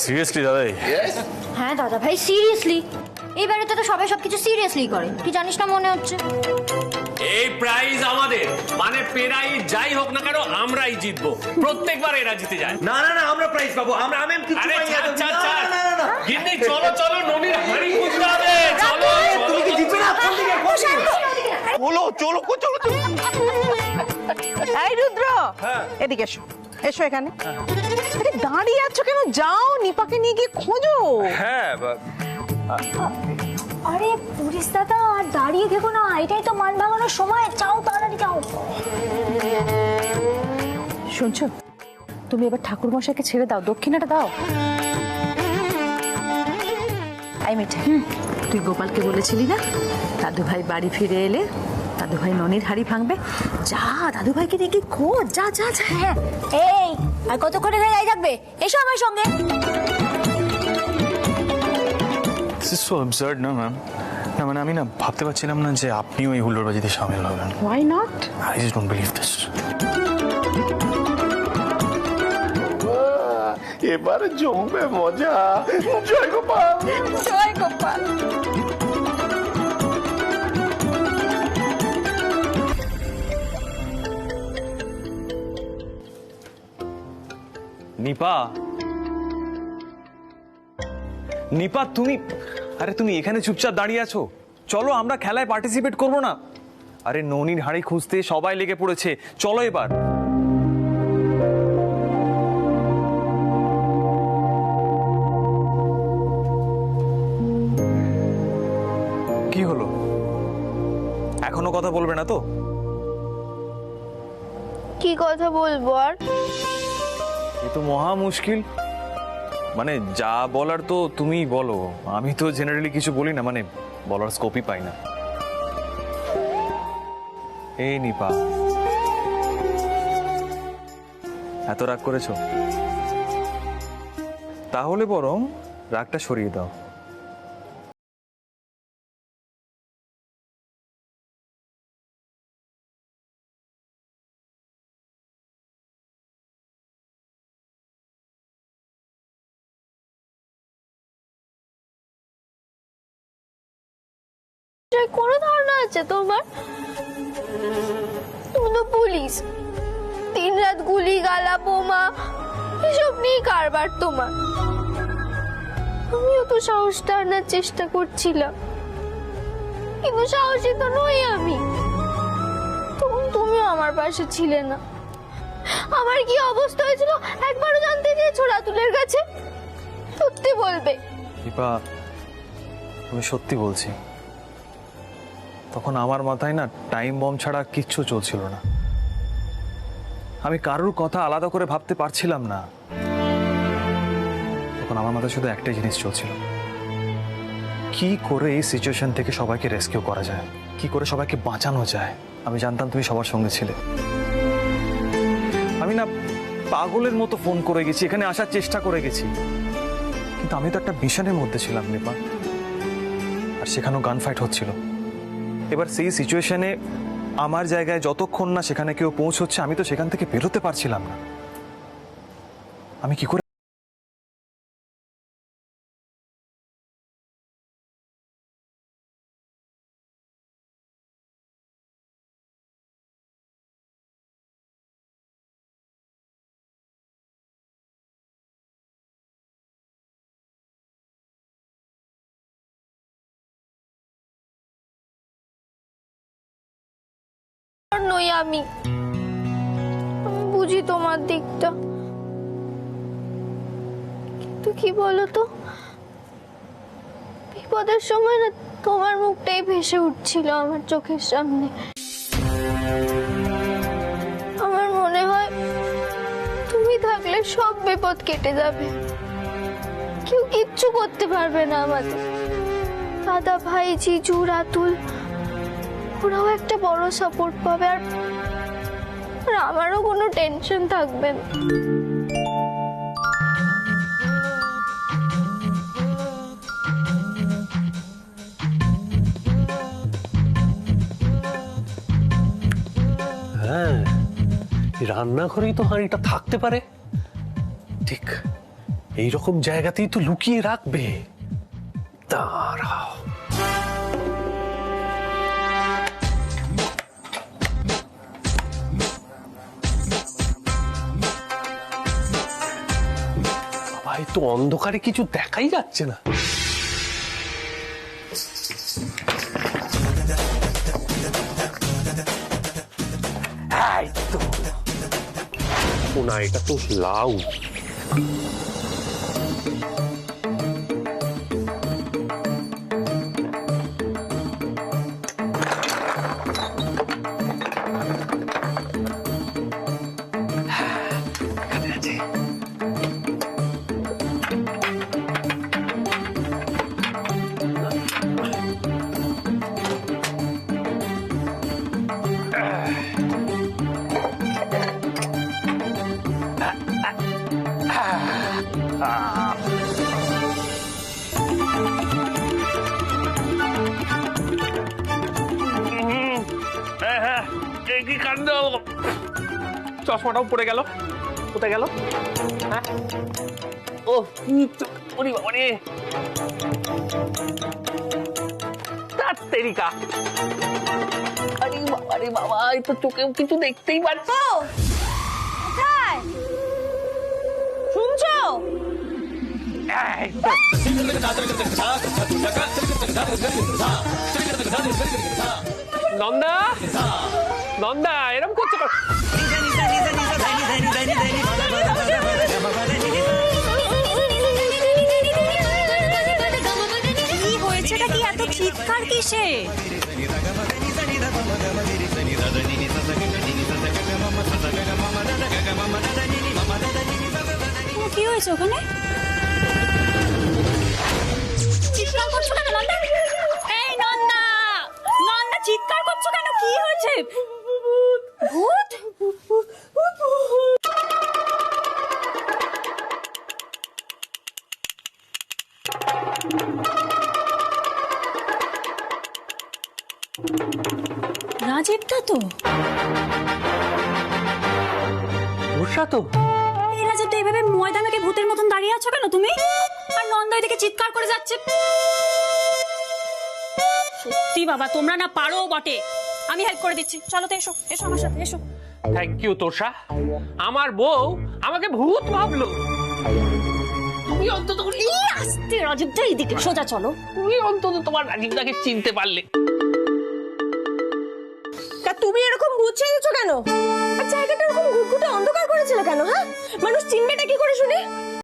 Seriously দাদা? হ্যাঁ দাদা ভাই, সিরিয়াসলি। এই বাড়িতে তো সবাই সবকিছু সিরিয়াসলি করে, তুই জানিস না মনে হচ্ছে। এই প্রাইজ আমাদের, মানে প্রাইজ যাই হোক না কেন আমরাই জিতবো। প্রত্যেকবার এরা জিতে যায়। না না না, আমরা প্রাইজ পাবো। আমরা আমি কিছু আরে পাই না। ছাড়, ছাড়, ছাড়। না না না, গিন্নি চলো চলো, ননির হাড়ি খুঁজতে হবে। চলো তুমি কি জিতবে না? কোন দিকে কোন দিকে? চলো চলো চলো চলো। এই রুদ্র, এদিকে এসো, এসো এখানে। আরে দাঁড়িয়ে আছো কেন? যাও নিপাকে নিয়ে গিয়ে খোঁজো। হ্যাঁ, আরে পুলিশ দাদা, আর দাঁড়িয়ে দেখো না, এটাই তো মান ভাঙানোর সময়। যাও তাড়াতাড়ি যাও। শুনছো, তুমি এবার ঠাকুর মশাইকে ছেড়ে দাও, দক্ষিণাটা দাও। আই মিঠা, তুই গোপালকে বলেছিলি না দাদু ভাই বাড়ি ফিরে এলে দাদু ভাই ননির হাড়ি ভাঙবে? যা দাদু ভাইকে দেখে খোঁজ, যা যা যা। হ্যাঁ, এই আর কতক্ষণে গায়ে থাকবে? এসো আমার সঙ্গে। দিস ইজ সো অ্যাবসার্ড না ম্যাম। না মানে আমি না ভাবতে পারছিলাম না যে আপনিও এই হুল্লোড়বাজিতে সামিল হবেন। Why not? I just don't believe this. এবারে জমবে মজা। জয় গোপাল। জয় গোপাল। নিপা, নিপা তুমি, আরে তুমি এখানে চুপচাপ দাঁড়িয়ে আছো? চলো আমরা খেলায় পার্টিসিপেট করবো না? আরে ননির হাড়ি খুঁজতে সবাই লেগে পড়েছে, চলো এবার। কি হলো, এখনো কথা বলবে না তো? কি কথা বলবো আর? এ তো মহা মুশকিল। মানে যা বলার তো তুমিই বলো, আমি তো জেনারেলি কিছু বলি না, মানে বলার স্কোপই পাই না। এই নিপা, এত রাগ করেছো? তাহলে বরং রাগটা সরিয়ে দাও। কোনো ধারণা আছে তোমার? তুমি তো পুলিশ, দিন রাত গুলি গালা বোমা এসব নিয়ে কারবার তোমার। আমিও তো সাহসটা আনার চেষ্টা করছিলাম, কিন্তু সাহসী তো নই আমি। তখন তুমিও আমার পাশে ছিলে না। আমার কি অবস্থা হয়েছিল একবারও জানতে চেয়েছো রাতুলের কাছে? সত্যি বলবে? নিপা, আমি সত্যি বলছি, তখন আমার মাথায় না টাইম বম ছাড়া কিচ্ছু চলছিল না। আমি কারোর কথা আলাদা করে ভাবতে পারছিলাম না। তখন আমার মাথায় শুধু একটাই জিনিস চলছিল, কি করে এই সিচুয়েশন থেকে সবাইকে রেস্কিউ করা যায়, কি করে সবাইকে বাঁচানো যায়। আমি জানতাম তুমি সবার সঙ্গে ছিলে। আমি না পাগলের মতো ফোন করে গেছি, এখানে আসার চেষ্টা করে গেছি, কিন্তু আমি তো একটা মিশনের মধ্যে ছিলাম নিপা, আর সেখানেও গান ফাইট হচ্ছিল। এবার সেই সিচুয়েশনে আমার জায়গায় যতক্ষণ না সেখানে কেউ পৌঁছচ্ছে, আমি তো সেখান থেকে বেরোতে পারছিলাম না। আমি কি করে নই আমি। আমি বুঝি তোমার দিকটা, কিন্তু কি বলতো, বিপদের সময় না তোমার মুখটাই ভেসে উঠছিল আমার চোখের সামনে। আমার মনে হয় তুমি থাকলে সব বিপদ কেটে যাবে, কেউ কিচ্ছু করতে পারবে না আমাদের। দাদা ভাই, জিজু, রাতুল, ওরাও একটা বড় সাপোর্ট পাবে, আর আমারও কোনো টেনশন থাকবে না। হ্যাঁ, রান্নাঘরেই তো হাঁড়িটা থাকতে পারে। ঠিক এইরকম জায়গাতেই তো লুকিয়ে রাখবে। দাঁড়াও। বাবা, এই তো অন্ধকারে কিছু দেখাই যাচ্ছে না। এই তো। ও না, এটা তো লাউ। কি কাণ্ড! চশমাটাও পড়ে গেল। কোথায় গেল? হ্যাঁ, ও ওরে বাবা রে, তেরিকা! আরে বাবা রে বাবা, এই তো চোখেও কিছু দেখতেই পাচ্ছি। কোথায় শুনছো? নন্দা, নন্দা, এরকম করছো কেন? কি হয়েছেটা কি, এত চিৎকার কিসে? কি হয়েছে ওখানে? চিৎকার করছো কেন নন্দা? এই নন্দা, নন্দা চিৎকার করছো কেন? কি হয়েছে? ভূত? রাজীবটা তো। বর্ষা তো। এই রাজীব তো এইভাবে ময়দা মেখে ভূতের মতন দাঁড়িয়ে আছো কেন তুমি? আর নন্দা এদিকে চিৎকার করে যাচ্ছে। সত্যি বাবা, তোমরা না পারো বটে। আমি হেল্প করে দিচ্ছি, চলো তো, এসো এসো আমার সাথে, এসো। থ্যাংক ইউ তোষা। আমার বউ আমাকে ভূত ভাবলো। তুমি অন্তত আস্তে রাজীবটা এইদিকে সোজা চলো। তুমি অন্তত তোমার রাজীবদাকে চিনতে পারলে। তুমি এরকম ভূত ছেড়েছো কেন? আর জায়গাটা এরকম ঘুটঘুটে অন্ধকার করেছিল কেন? হ্যাঁ, মানুষ চিনবেটা কি করে শুনে?